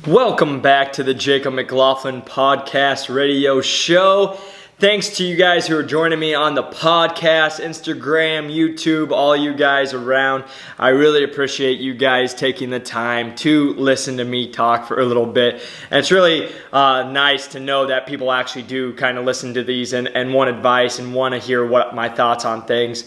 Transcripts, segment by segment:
Welcome back to the Jacob McLaughlin podcast radio show. Thanks to you guys who are joining me on the podcast, Instagram, YouTube, all you guys around. I really appreciate you guys taking the time to listen to me talk for a little bit. And it's really nice to know that people actually do kind of listen to these and want advice and want to hear what my thoughts on things.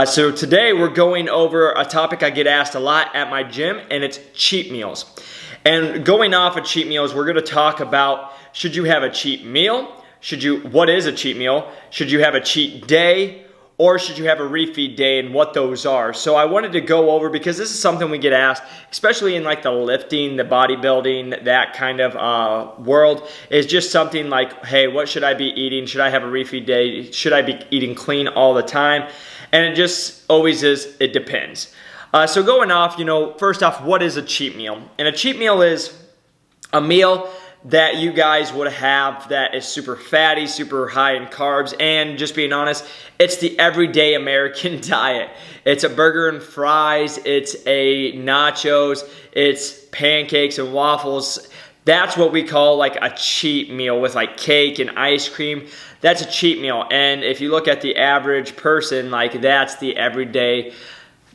So today we're going over a topic I get asked a lot at my gym, and it's cheat meals. And going off of cheat meals, we're going to talk about, should you have a cheat meal? What is a cheat meal? Should you have a cheat day? Or should you have a refeed day, and what those are? So I wanted to go over, because this is something we get asked, especially in like the lifting, the bodybuilding, that kind of world, is just something like, hey, what should I be eating? Should I have a refeed day? Should I be eating clean all the time? And it just always is, it depends. So going off, first off, what is a cheat meal? And a cheat meal is a meal that you guys would have that is super fatty, super high in carbs, and just being honest, it's the everyday American diet. It's a burger and fries, it's a nachos, it's pancakes and waffles. That's what we call like a cheat meal, with like cake and ice cream. That's a cheat meal. And if you look at the average person, like that's the everyday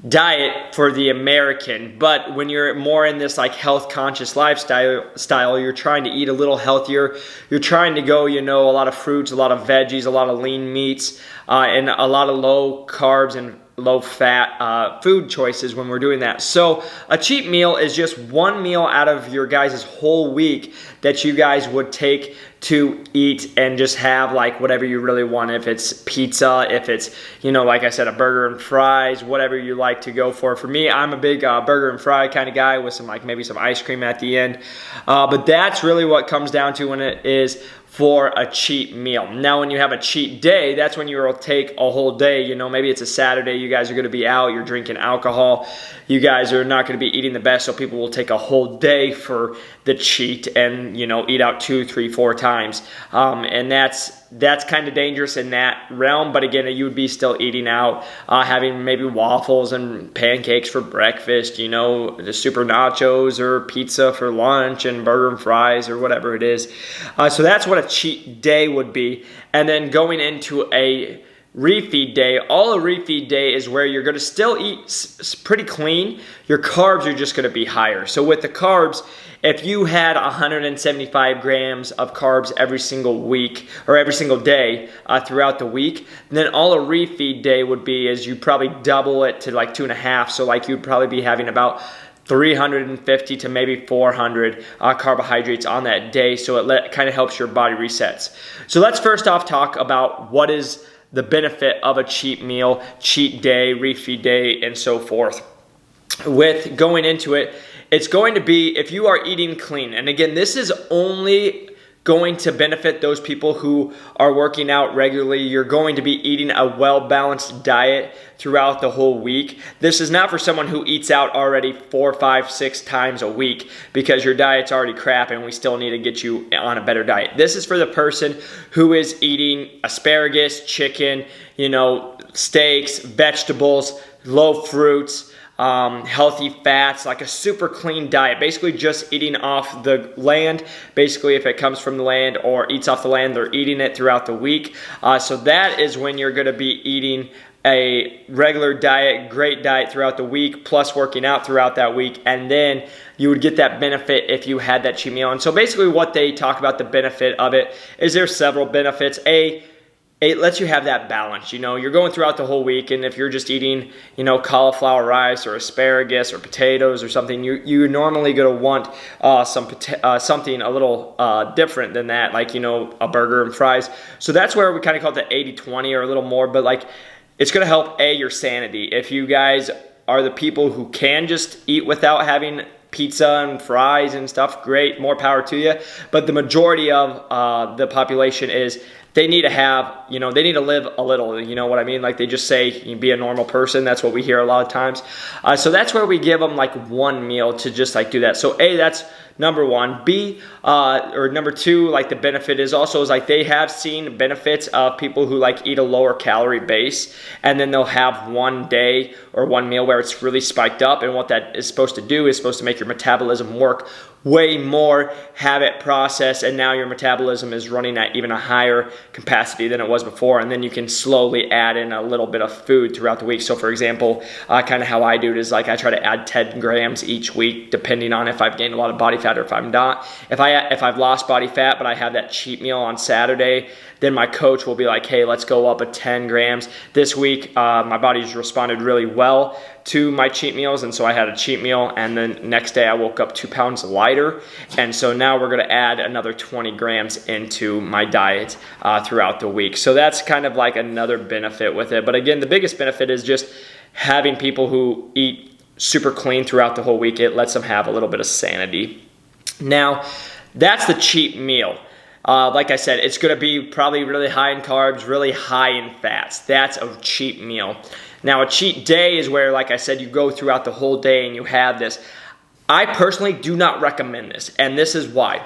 diet for the American. But when you're more in this like health conscious lifestyle, you're trying to eat a little healthier. You're trying to go, a lot of fruits, a lot of veggies, a lot of lean meats, and a lot of low carbs and low fat food choices when we're doing that. So a cheat meal is just one meal out of your guys' whole week that you guys would take to eat and just have like whatever you really want. If it's pizza, if it's, like I said, a burger and fries, whatever you like to go for. For me, I'm a big burger and fry kind of guy with some like maybe some ice cream at the end. But that's really what comes down to when it is for a cheat meal. Now, when you have a cheat day, that's when you'll take a whole day. Maybe it's a Saturday, you guys are going to be out, you're drinking alcohol, you guys are not going to be eating the best, so people will take a whole day for the cheat and, eat out 2, 3, 4 times. And that's kind of dangerous in that realm, but again, you would be still eating out, having maybe waffles and pancakes for breakfast, the super nachos or pizza for lunch and burger and fries or whatever it is. So that's what a cheat day would be. And then going into a refeed day, all a refeed day is where you're going to still eat pretty clean. Your carbs are just going to be higher. So with the carbs, if you had 175 grams of carbs every single week or every single day throughout the week, then all a refeed day would be is you probably double it to like 2.5. So like you'd probably be having about 350 to maybe 400 carbohydrates on that day. So it kind of helps your body resets. So let's first off talk about what is the benefit of a cheat meal, cheat day, refeed day, and so forth. With going into it, it's going to be if you are eating clean. And again, this is only going to benefit those people who are working out regularly. You're going to be eating a well-balanced diet throughout the whole week. This is not for someone who eats out already 4, 5, 6 times a week because your diet's already crap and we still need to get you on a better diet. This is for the person who is eating asparagus, chicken, steaks, vegetables, low fruits, healthy fats, like a super clean diet, basically just eating off the land. Basically, if it comes from the land or eats off the land, they're eating it throughout the week. So that is when you're going to be eating a regular diet, great diet throughout the week, plus working out throughout that week, and then you would get that benefit if you had that cheat meal. And so basically what they talk about the benefit of it is there's several benefits. It lets you have that balance. You're going throughout the whole week, and if you're just eating, cauliflower rice or asparagus or potatoes or something, you're normally going to want something a little different than that, like, a burger and fries. So that's where we kind of call it the 80-20 or a little more, but like it's going to help your sanity. If you guys are the people who can just eat without having pizza and fries and stuff, great, more power to you. But the majority of the population is they need to have, they need to live a little, you know what I mean? Like they just say, you be a normal person. That's what we hear a lot of times. So that's where we give them like one meal to just like do that. So that's number one. B, or number two, like the benefit is also is like they have seen benefits of people who like eat a lower calorie base, and then they'll have one day or one meal where it's really spiked up. And what that is supposed to do is supposed to make your metabolism work way more, have it processed, and now your metabolism is running at even a higher capacity than it was before. And then you can slowly add in a little bit of food throughout the week. So for example, kind of how I do it is like I try to add 10 grams each week, depending on if I've gained a lot of body fat or if I'm not. If I've lost body fat, but I have that cheat meal on Saturday, then my coach will be like, hey, let's go up a 10 grams. This week, my body's responded really well to my cheat meals, and so I had a cheat meal, and then next day I woke up 2 pounds lighter, and so now we're gonna add another 20 grams into my diet throughout the week. So that's kind of like another benefit with it. But again, the biggest benefit is just having people who eat super clean throughout the whole week. It lets them have a little bit of sanity. Now, that's the cheat meal. Like I said, it's going to be probably really high in carbs, really high in fats. That's a cheat meal. Now, a cheat day is where, like I said, you go throughout the whole day and you have this. I personally do not recommend this, and this is why.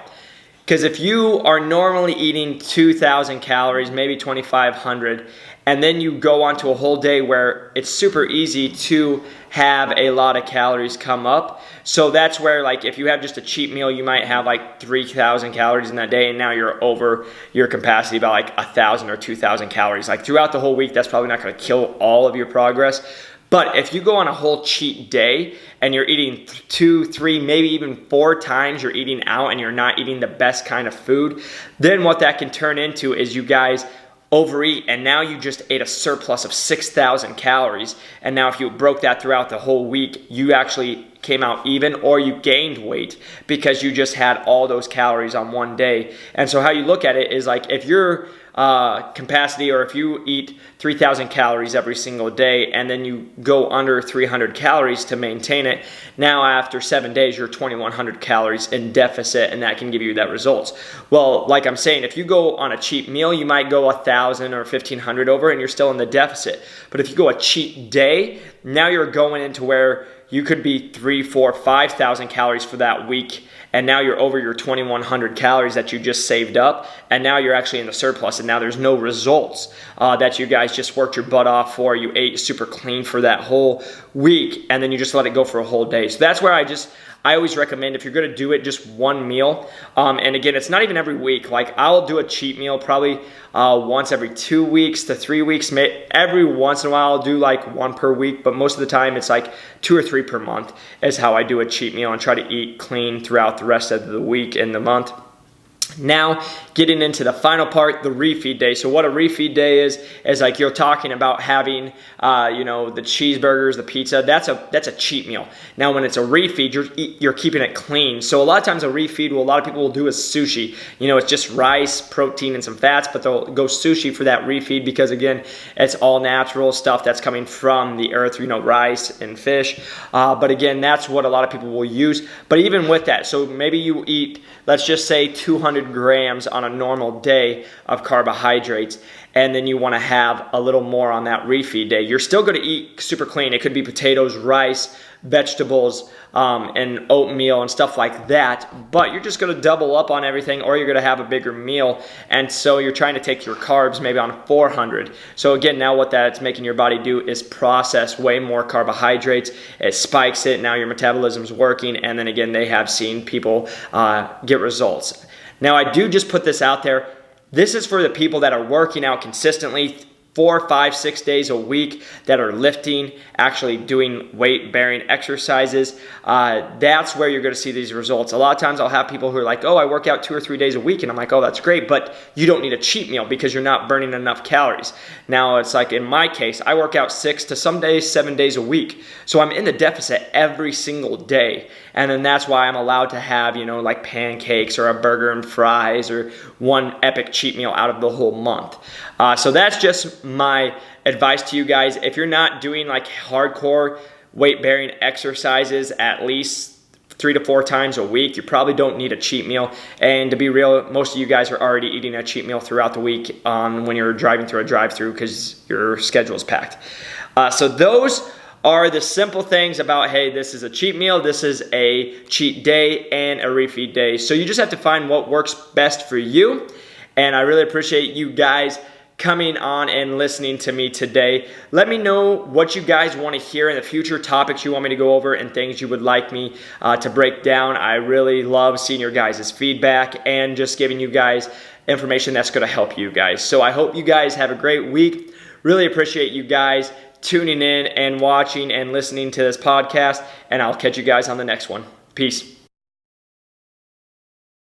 Because if you are normally eating 2,000 calories, maybe 2,500, and then you go onto a whole day where it's super easy to have a lot of calories come up. So that's where, like, if you have just a cheat meal, you might have like 3,000 calories in that day, and now you're over your capacity by like 1,000 or 2,000 calories. Like throughout the whole week, that's probably not going to kill all of your progress. But if you go on a whole cheat day and you're eating 2, 3, maybe even 4 times you're eating out and you're not eating the best kind of food, then what that can turn into is you guys overeat, and now you just ate a surplus of 6,000 calories. And now if you broke that throughout the whole week, you actually came out even, or you gained weight because you just had all those calories on one day. And so how you look at it is like if your capacity, or if you eat 3,000 calories every single day and then you go under 300 calories to maintain it, now after 7 days you're 2,100 calories in deficit, and that can give you that results. Well, like I'm saying, if you go on a cheat meal, you might go 1,000 or 1,500 over and you're still in the deficit. But if you go a cheat day, now you're going into where you could be 3, 4, 5,000 calories for that week, and now you're over your 2,100 calories that you just saved up, and now you're actually in the surplus, and now there's no results that you guys just worked your butt off for. You ate super clean for that whole week, and then you just let it go for a whole day. So that's where I always recommend, if you're going to do it, just one meal. And again, it's not even every week. Like I'll do a cheat meal probably once every 2 weeks to 3 weeks. Every once in a while I'll do like one per week, but most of the time it's like 2 or 3 per month is how I do a cheat meal and try to eat clean throughout the rest of the week and the month. Now, getting into the final part, the refeed day. So what a refeed day is like you're talking about having, the cheeseburgers, the pizza. That's a cheat meal. Now, when it's a refeed, you're keeping it clean. So a lot of times a refeed, what a lot of people will do is sushi. It's just rice, protein, and some fats, but they'll go sushi for that refeed because, again, it's all natural stuff that's coming from the earth, rice and fish. But again, that's what a lot of people will use. But even with that, so maybe you eat, let's just say 200 grams on a normal day of carbohydrates, and then you want to have a little more on that refeed day. You're still going to eat super clean. It could be potatoes, rice, vegetables, and oatmeal and stuff like that, but you're just going to double up on everything, or you're going to have a bigger meal, and so you're trying to take your carbs maybe on 400. So again, now what that's making your body do is process way more carbohydrates. It spikes it. Now your metabolism's working, and then again, they have seen people get results. Now, I do just put this out there. This is for the people that are working out consistently 4, 5, 6 days a week, that are lifting, actually doing weight-bearing exercises. That's where you're going to see these results. A lot of times I'll have people who are like, oh, I work out 2 or 3 days a week, and I'm like, oh, that's great, but you don't need a cheat meal because you're not burning enough calories. Now, it's like in my case, I work out 6 to some days 7 days a week, so I'm in the deficit every single day, and then that's why I'm allowed to have, like pancakes or a burger and fries or one epic cheat meal out of the whole month. So that's just my advice to you guys. If you're not doing like hardcore weight-bearing exercises at least 3 to 4 times a week, you probably don't need a cheat meal. And to be real, most of you guys are already eating a cheat meal throughout the week when you're driving through a drive-through because your schedule is packed. So those are the simple things about, hey, this is a cheat meal, this is a cheat day, and a refeed day. So you just have to find what works best for you. And I really appreciate you guys coming on and listening to me today. Let me know what you guys want to hear in the future, topics you want me to go over, and things you would like me to break down. I really love seeing your guys' feedback and just giving you guys information that's going to help you guys. So I hope you guys have a great week. Really appreciate you guys tuning in and watching and listening to this podcast, and I'll catch you guys on the next one. Peace.